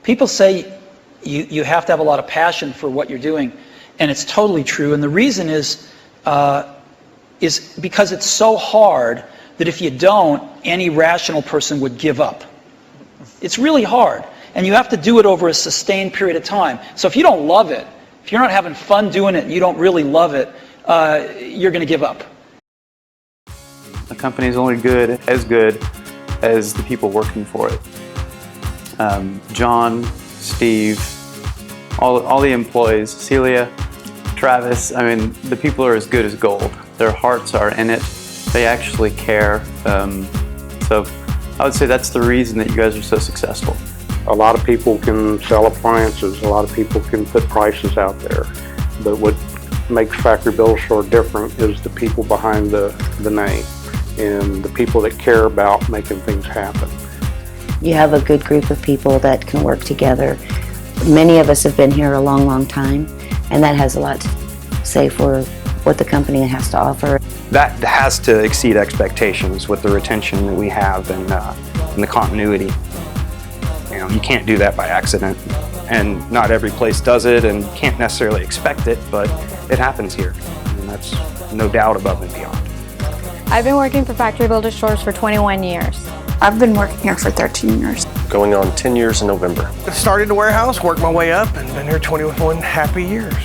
People say you have to have a lot of passion for what you're doing, and it's totally true. And the reason is because it's so hard that if you don't, any rational person would give up. It's really hard, and you have to do it over a sustained period of time. So if you don't love it, if you're not having fun doing it and you don't really love it, you're going to give up. The company is only good as the people working for it. John, Steve, all the employees, Celia, Travis, I mean, the people are as good as gold. Their hearts are in it. They actually care. So I would say that's the reason that you guys are so successful. A lot of people can sell appliances. A lot of people can put prices out there. But what makes Factory Builder Store different is the people behind the name and the people that care about making things happen. You have a good group of people that can work together. Many of us have been here a long, long time, and that has a lot to say for what the company has to offer. That has to exceed expectations with the retention that we have and the continuity. You know, you can't do that by accident, and not every place does it, and you can't necessarily expect it, but it happens here, and that's no doubt above and beyond. I've been working for Factory Builder Stores for 21 years. I've been working here for 13 years. Going on 10 years in November. I started in the warehouse, worked my way up, and been here 21 happy years.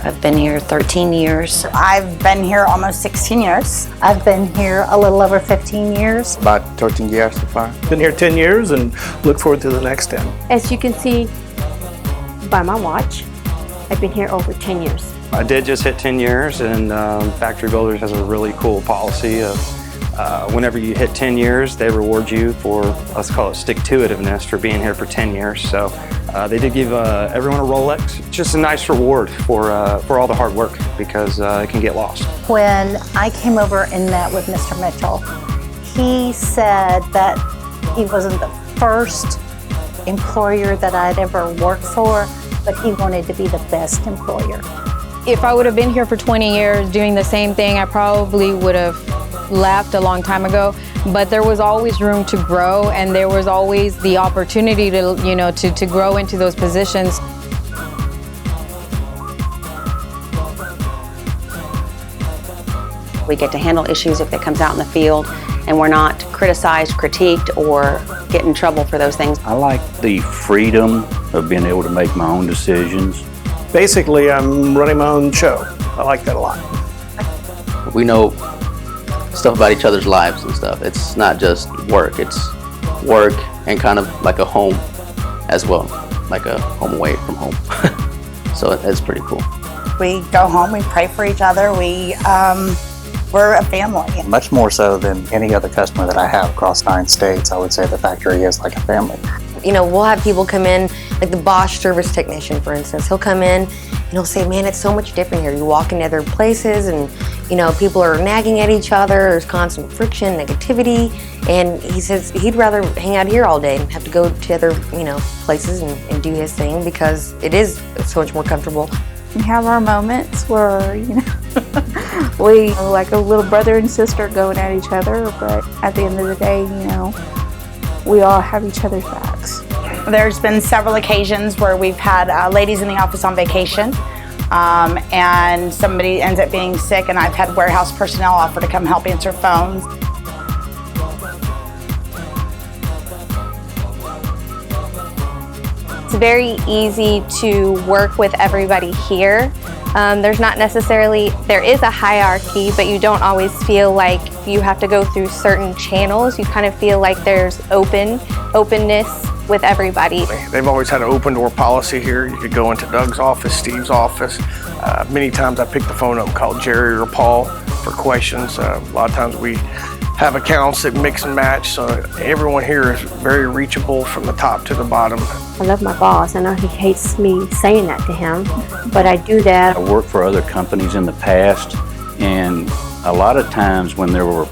I've been here 13 years. I've been here almost 16 years. I've been here a little over 15 years. About 13 years so far. Been here 10 years and look forward to the next 10. As you can see by my watch, I've been here over 10 years. I did just hit 10 years, and Factory Builders has a really cool policy of whenever you hit 10 years, they reward you for, let's call it stick-to-itiveness, for being here for 10 years. So they did give everyone a Rolex. Just a nice reward for all the hard work, because it can get lost. When I came over and met with Mr. Mitchell, he said that he wasn't the first employer that I'd ever worked for, but he wanted to be the best employer. If I would have been here for 20 years doing the same thing, I probably would have left a long time ago, but there was always room to grow, and there was always the opportunity to, you know, to grow into those positions. We get to handle issues if it comes out in the field, and we're not criticized, critiqued, or get in trouble for those things. I like the freedom of being able to make my own decisions. Basically, I'm running my own show. I like that a lot. We know stuff about each other's lives and stuff. It's not just work, it's work and kind of like a home as well, like a home away from home. So it's pretty cool. We go home, we pray for each other, we're a family. Much more so than any other customer that I have across 9 states. I would say the factory is like a family. You know, we'll have people come in, like the Bosch service technician, for instance. He'll come in and he'll say, man, it's so much different here. You walk into other places and, you know, people are nagging at each other. There's constant friction, negativity. And he says he'd rather hang out here all day and have to go to other, you know, places and do his thing, because it is so much more comfortable. We have our moments where, you know, we are like a little brother and sister going at each other, but at the end of the day, you know, we all have each other's backs. There's been several occasions where we've had ladies in the office on vacation, and somebody ends up being sick, and I've had warehouse personnel offer to come help answer phones. It's very easy to work with everybody here. There is a hierarchy, but you don't always feel like you have to go through certain channels. You kind of feel like there's openness with everybody. They've always had an open door policy here. You could go into Doug's office, Steve's office. Many times I pick the phone up and call Jerry or Paul for questions. A lot of times we have accounts that mix and match, so everyone here is very reachable from the top to the bottom. I love my boss. I know he hates me saying that to him, but I do that. I worked for other companies in the past, and a lot of times when there were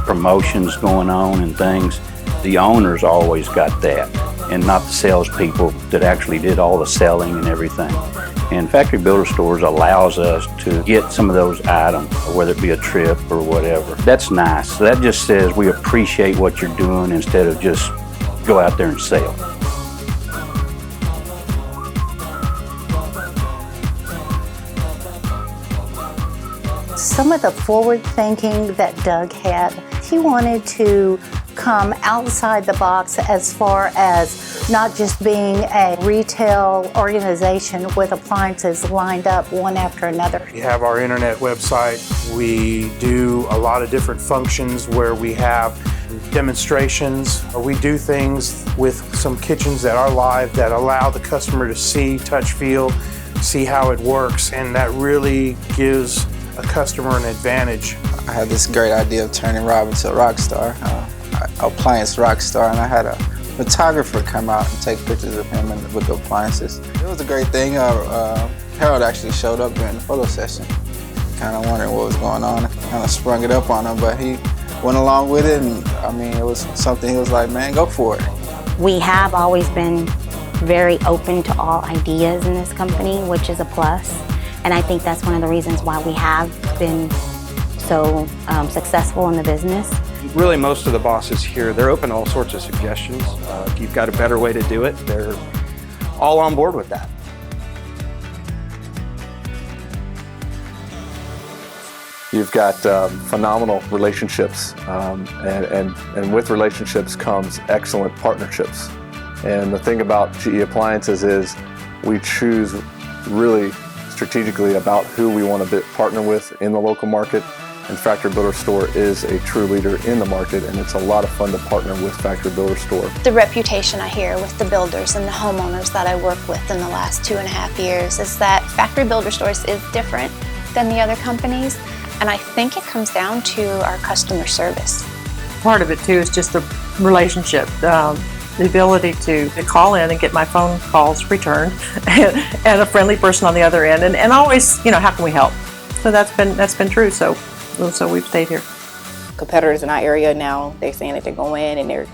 promotions going on and things, the owners always got that, and not the salespeople that actually did all the selling and everything. And Factory Builder Stores allows us to get some of those items, whether it be a trip or whatever. That's nice. So that just says we appreciate what you're doing instead of just go out there and sell. Some of the forward thinking that Doug had, he wanted to come outside the box as far as not just being a retail organization with appliances lined up one after another. We have our internet website. We do a lot of different functions where we have demonstrations. We do things with some kitchens that are live that allow the customer to see, touch, feel, see how it works, and that really gives a customer an advantage. I had this great idea of turning Rob into a rock star, appliance rock star, and I had a photographer come out and take pictures of him with the appliances. It was a great thing. Harold actually showed up during the photo session, kind of wondering what was going on. Kind of sprung it up on him, but he went along with it, and I mean, it was something he was like, man, go for it. We have always been very open to all ideas in this company, which is a plus. And I think that's one of the reasons why we have been so successful in the business. Really, most of the bosses here, they're open to all sorts of suggestions. If you've got a better way to do it, they're all on board with that. You've got phenomenal relationships, and with relationships comes excellent partnerships. And the thing about GE Appliances is we choose really strategically about who we want to partner with in the local market, and Factory Builder Store is a true leader in the market, and it's a lot of fun to partner with Factory Builder Store. The reputation I hear with the builders and the homeowners that I work with in the last 2.5 years is that Factory Builder Stores is different than the other companies, and I think it comes down to our customer service. Part of it too is just the relationship. The ability to call in and get my phone calls returned and a friendly person on the other end, and always, how can we help? So that's been true, so we've stayed here. Competitors in our area now, they're saying that they go in and they're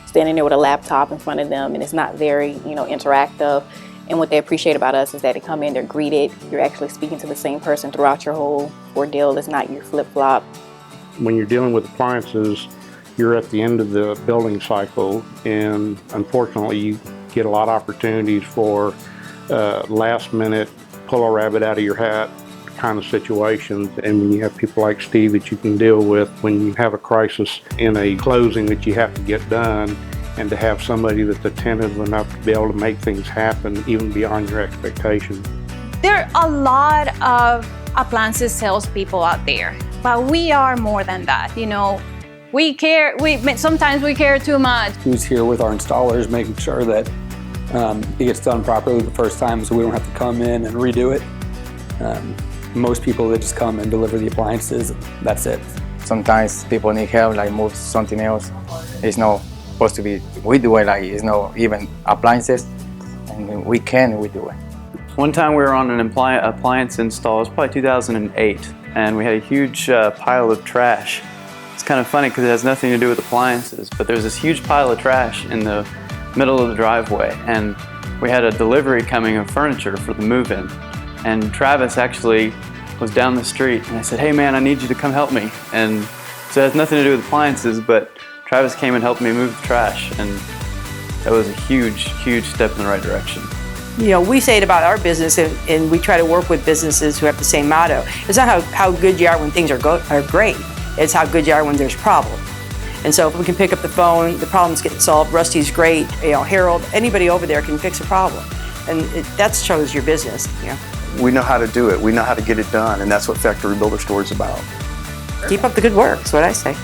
standing there with a laptop in front of them, and it's not very interactive. And what they appreciate about us is that they come in, they're greeted, you're actually speaking to the same person throughout your whole ordeal. It's not your flip-flop. When you're dealing with appliances, you're at the end of the building cycle, and unfortunately you get a lot of opportunities for last minute pull a rabbit out of your hat kind of situations. And when you have people like Steve that you can deal with when you have a crisis in a closing that you have to get done, and to have somebody that's attentive enough to be able to make things happen even beyond your expectations. There are a lot of appliances salespeople out there, but we are more than that. We care. Sometimes we care too much. Who's here with our installers, making sure that it gets done properly the first time, so we don't have to come in and redo it. Most people, they just come and deliver the appliances, and that's it. Sometimes people need help, like move something else. It's not supposed to be, we do it, like it's not even appliances, and we do it. One time we were on an appliance install, it was probably 2008, and we had a huge pile of trash. It's kind of funny because it has nothing to do with appliances, but there's this huge pile of trash in the middle of the driveway, and we had a delivery coming of furniture for the move-in, and Travis actually was down the street, and I said, hey man, I need you to come help me. And so it has nothing to do with appliances, but Travis came and helped me move the trash, and that was a huge step in the right direction. We say it about our business, and we try to work with businesses who have the same motto. It's not how good you are when things are great. It's how good you are when there's a problem. And so if we can pick up the phone, the problem's getting solved. Rusty's great. Harold, anybody over there can fix a problem, and that shows your business. We know how to do it. We know how to get it done, and that's what Factory Builder Store is about. Keep up the good work. That's what I say.